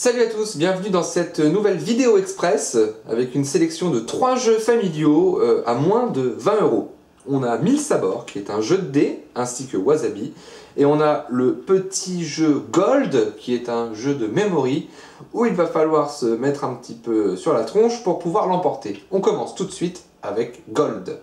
Salut à tous, bienvenue dans cette nouvelle vidéo express avec une sélection de 3 jeux familiaux à moins de 20 €. On a 1000 sabords qui est un jeu de dés ainsi que Wasabi et on a le petit jeu Gold qui est un jeu de memory où il va falloir se mettre un petit peu sur la tronche pour pouvoir l'emporter. On commence tout de suite avec Gold.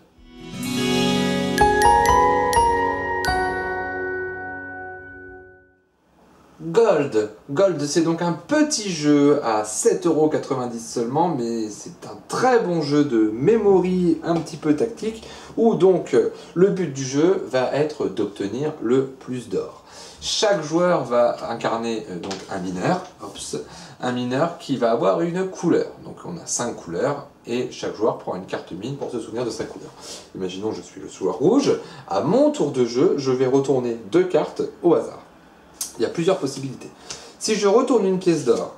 Gold, c'est donc un petit jeu à 7,90 € seulement, mais c'est un très bon jeu de memory un petit peu tactique, où donc le but du jeu va être d'obtenir le plus d'or. Chaque joueur va incarner donc un mineur qui va avoir une couleur. Donc on a 5 couleurs, et chaque joueur prend une carte mine pour se souvenir de sa couleur. Imaginons que je suis le joueur rouge, à mon tour de jeu, je vais retourner 2 cartes au hasard. Il y a plusieurs possibilités. Si je retourne une pièce d'or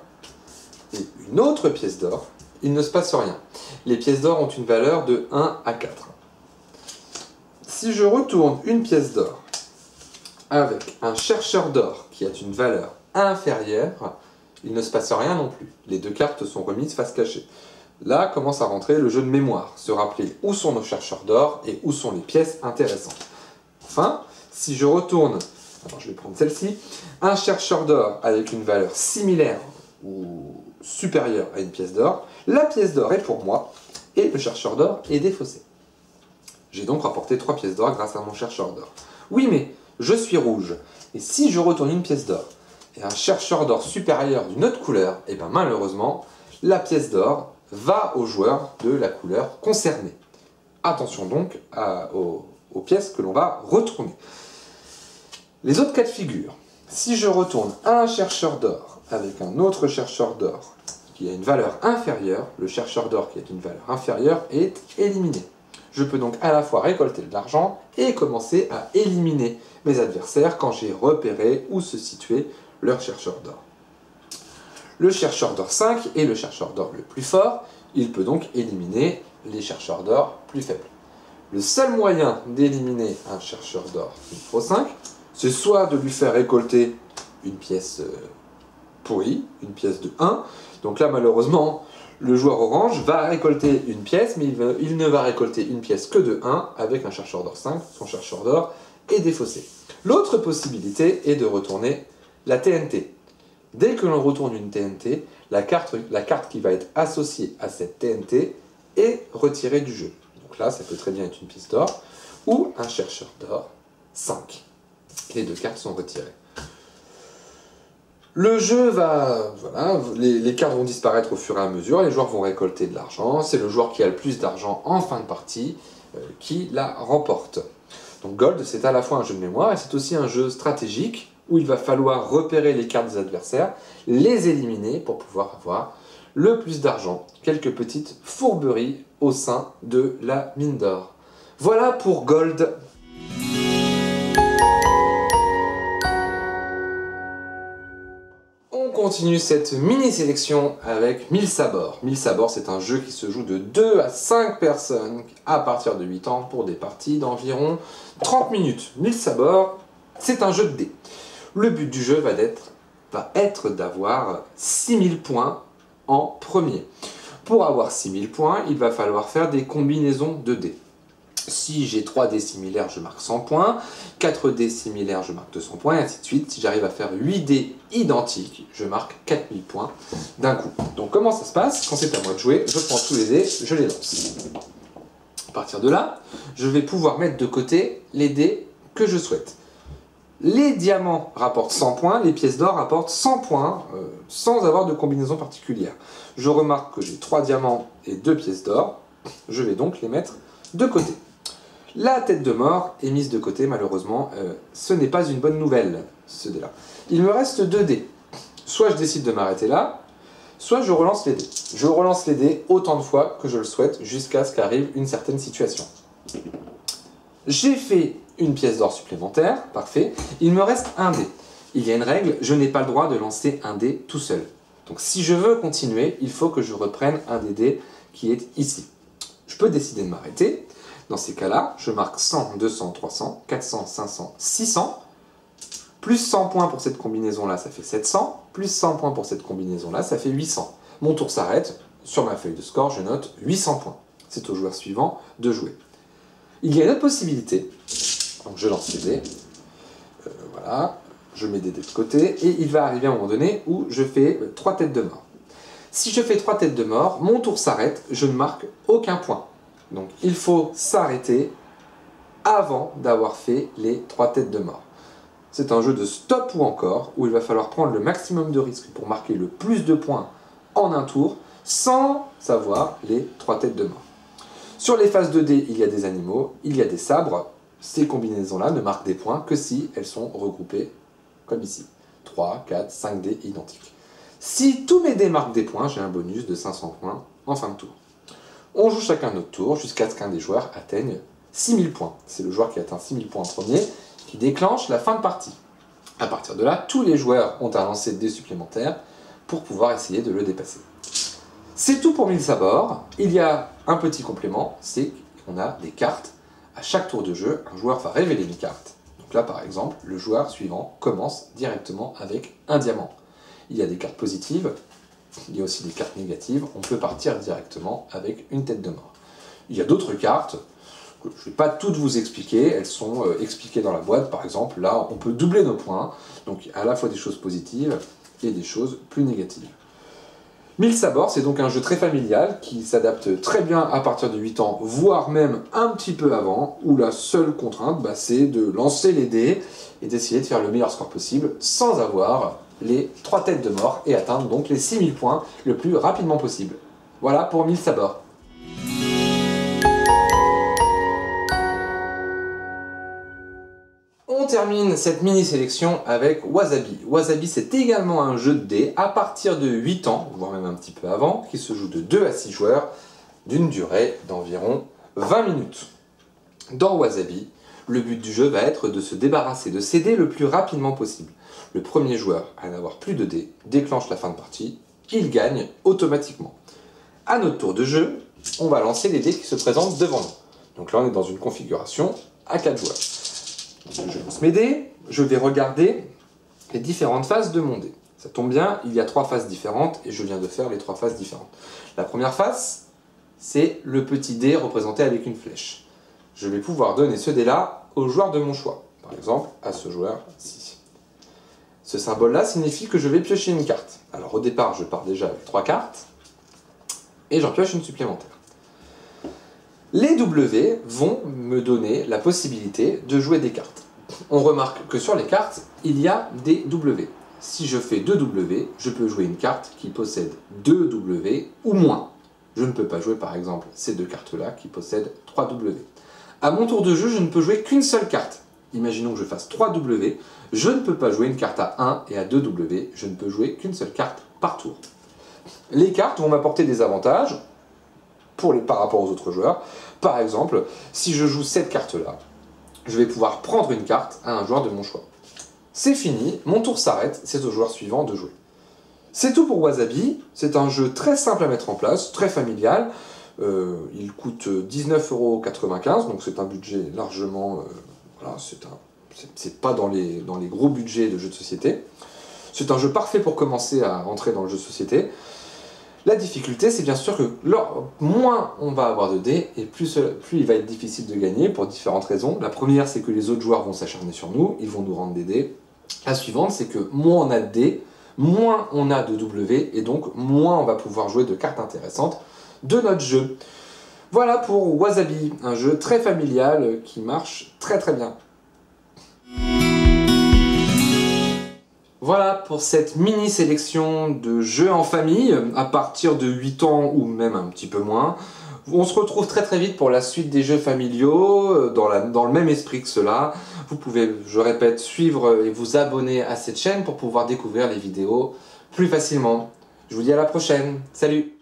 et une autre pièce d'or, il ne se passe rien. Les pièces d'or ont une valeur de 1 à 4. Si je retourne une pièce d'or avec un chercheur d'or qui a une valeur inférieure, il ne se passe rien non plus. Les 2 cartes sont remises face cachée. Là commence à rentrer le jeu de mémoire, se rappeler où sont nos chercheurs d'or et où sont les pièces intéressantes. Enfin, si je retourne... Alors je vais prendre celle-ci. Un chercheur d'or avec une valeur similaire ou supérieure à une pièce d'or. La pièce d'or est pour moi et le chercheur d'or est défaussé. J'ai donc rapporté 3 pièces d'or grâce à mon chercheur d'or. Oui, mais je suis rouge. Et si je retourne une pièce d'or et un chercheur d'or supérieur d'une autre couleur, et bien malheureusement, la pièce d'or va au joueur de la couleur concernée. Attention donc aux pièces que l'on va retourner. Les autres cas de figure, si je retourne un chercheur d'or avec un autre chercheur d'or qui a une valeur inférieure, le chercheur d'or qui a une valeur inférieure est éliminé. Je peux donc à la fois récolter de l'argent et commencer à éliminer mes adversaires quand j'ai repéré où se situait leur chercheur d'or. Le chercheur d'or 5 est le chercheur d'or le plus fort, il peut donc éliminer les chercheurs d'or plus faibles. Le seul moyen d'éliminer un chercheur d'or niveau 5, c'est soit de lui faire récolter une pièce pourrie, une pièce de 1. Donc là, malheureusement, le joueur orange va récolter une pièce, mais il ne va récolter une pièce que de 1 avec un chercheur d'or 5. Son chercheur d'or est défaussé. L'autre possibilité est de retourner la TNT. Dès que l'on retourne une TNT, la carte qui va être associée à cette TNT est retirée du jeu. Donc là, ça peut très bien être une pièce d'or ou un chercheur d'or 5. Les 2 cartes sont retirées. Le jeu va... Voilà, les cartes vont disparaître au fur et à mesure, les joueurs vont récolter de l'argent, c'est le joueur qui a le plus d'argent en fin de partie qui la remporte. Donc Gold, c'est à la fois un jeu de mémoire et c'est aussi un jeu stratégique où il va falloir repérer les cartes des adversaires, les éliminer pour pouvoir avoir le plus d'argent. Quelques petites fourberies au sein de la mine d'or. Voilà pour Gold. On continue cette mini-sélection avec 1000 sabords. 1000 sabords, c'est un jeu qui se joue de 2 à 5 personnes à partir de 8 ans pour des parties d'environ 30 minutes. 1000 sabords, c'est un jeu de dés. Le but du jeu va être d'avoir 6000 points en premier. Pour avoir 6000 points, il va falloir faire des combinaisons de dés. Si j'ai 3 dés similaires, je marque 100 points, 4 dés similaires, je marque 200 points, et ainsi de suite. Si j'arrive à faire 8 dés identiques, je marque 4000 points d'un coup. Donc comment ça se passe? Quand c'est à moi de jouer, je prends tous les dés, je les lance. À partir de là, je vais pouvoir mettre de côté les dés que je souhaite. Les diamants rapportent 100 points, les pièces d'or rapportent 100 points, sans avoir de combinaison particulière. Je remarque que j'ai 3 diamants et 2 pièces d'or, je vais donc les mettre de côté. La tête de mort est mise de côté, malheureusement. Ce n'est pas une bonne nouvelle, ce dé-là. Il me reste 2 dés. Soit je décide de m'arrêter là, soit je relance les dés. Je relance les dés autant de fois que je le souhaite, jusqu'à ce qu'arrive une certaine situation. J'ai fait une pièce d'or supplémentaire, parfait. Il me reste un dé. Il y a une règle, je n'ai pas le droit de lancer un dé tout seul. Donc si je veux continuer, il faut que je reprenne un des dés qui est ici. Je peux décider de m'arrêter. Dans ces cas-là, je marque 100, 200, 300, 400, 500, 600. Plus 100 points pour cette combinaison-là, ça fait 700. Plus 100 points pour cette combinaison-là, ça fait 800. Mon tour s'arrête. Sur ma feuille de score, je note 800 points. C'est au joueur suivant de jouer. Il y a une autre possibilité. Donc je lance les dés. Voilà. Je mets des dés de côté. Et il va arriver à un moment donné où je fais 3 têtes de mort. Si je fais 3 têtes de mort, mon tour s'arrête. Je ne marque aucun point. Donc il faut s'arrêter avant d'avoir fait les 3 têtes de mort. C'est un jeu de stop ou encore, où il va falloir prendre le maximum de risques pour marquer le plus de points en un tour, sans savoir les 3 têtes de mort. Sur les faces de dés, il y a des animaux, il y a des sabres. Ces combinaisons-là ne marquent des points que si elles sont regroupées, comme ici. 3, 4, 5 dés identiques. Si tous mes dés marquent des points, j'ai un bonus de 500 points en fin de tour. On joue chacun notre tour jusqu'à ce qu'un des joueurs atteigne 6000 points. C'est le joueur qui atteint 6000 points en premier qui déclenche la fin de partie. À partir de là, tous les joueurs ont un lancer de dés supplémentaires pour pouvoir essayer de le dépasser. C'est tout pour 1000 sabords. Il y a un petit complément, c'est qu'on a des cartes. À chaque tour de jeu, un joueur va révéler une carte. Donc là, par exemple, le joueur suivant commence directement avec un diamant. Il y a des cartes positives, il y a aussi des cartes négatives. On peut partir directement avec une tête de mort. Il y a d'autres cartes. Je ne vais pas toutes vous expliquer, elles sont expliquées dans la boîte. Par exemple, là, on peut doubler nos points, donc à la fois des choses positives et des choses plus négatives. 1000 sabords, c'est donc un jeu très familial qui s'adapte très bien à partir de 8 ans, voire même un petit peu avant, où la seule contrainte, c'est de lancer les dés et d'essayer de faire le meilleur score possible sans avoir les 3 têtes de mort et atteindre donc les 6000 points le plus rapidement possible. Voilà pour 1000 sabords. On termine cette mini-sélection avec Wasabi. Wasabi, c'est également un jeu de dés à partir de 8 ans, voire même un petit peu avant, qui se joue de 2 à 6 joueurs, d'une durée d'environ 20 minutes. Dans Wasabi, le but du jeu va être de se débarrasser de ces dés le plus rapidement possible. Le premier joueur à n'avoir plus de dés déclenche la fin de partie, il gagne automatiquement. À notre tour de jeu, on va lancer les dés qui se présentent devant nous. Donc là, on est dans une configuration à 4 joueurs. Je lance mes dés, je vais regarder les différentes faces de mon dé. Ça tombe bien, il y a 3 faces différentes et je viens de faire les 3 faces différentes. La première face, c'est le petit dé représenté avec une flèche. Je vais pouvoir donner ce dé-là au joueur de mon choix. Par exemple, à ce joueur-ci. Ce symbole-là signifie que je vais piocher une carte. Alors au départ, je pars déjà avec 3 cartes et j'en pioche une supplémentaire. Les W vont me donner la possibilité de jouer des cartes. On remarque que sur les cartes, il y a des W. Si je fais 2 W, je peux jouer une carte qui possède 2 W ou moins. Je ne peux pas jouer par exemple ces 2 cartes-là qui possèdent 3 W. À mon tour de jeu, je ne peux jouer qu'une seule carte. Imaginons que je fasse 3 W, je ne peux pas jouer une carte à 1 et à 2 W, je ne peux jouer qu'une seule carte par tour. Les cartes vont m'apporter des avantages par rapport aux autres joueurs. Par exemple, si je joue cette carte-là, je vais pouvoir prendre une carte à un joueur de mon choix. C'est fini, mon tour s'arrête, c'est au joueur suivant de jouer. C'est tout pour Wasabi, c'est un jeu très simple à mettre en place, très familial. Il coûte 19,95 €, donc c'est un budget largement... voilà, c'est pas dans les gros budgets de jeux de société. C'est un jeu parfait pour commencer à entrer dans le jeu de société. La difficulté, c'est bien sûr que moins on va avoir de dés, et plus il va être difficile de gagner pour différentes raisons. La première, c'est que les autres joueurs vont s'acharner sur nous, ils vont nous rendre des dés. La suivante, c'est que moins on a de dés, moins on a de W, et donc moins on va pouvoir jouer de cartes intéressantes de notre jeu. Voilà pour Wasabi, un jeu très familial qui marche très très bien. Voilà pour cette mini sélection de jeux en famille à partir de 8 ans ou même un petit peu moins. On se retrouve très très vite pour la suite des jeux familiaux dans le même esprit que cela. Vous pouvez, je répète, suivre et vous abonner à cette chaîne pour pouvoir découvrir les vidéos plus facilement. Je vous dis à la prochaine. Salut!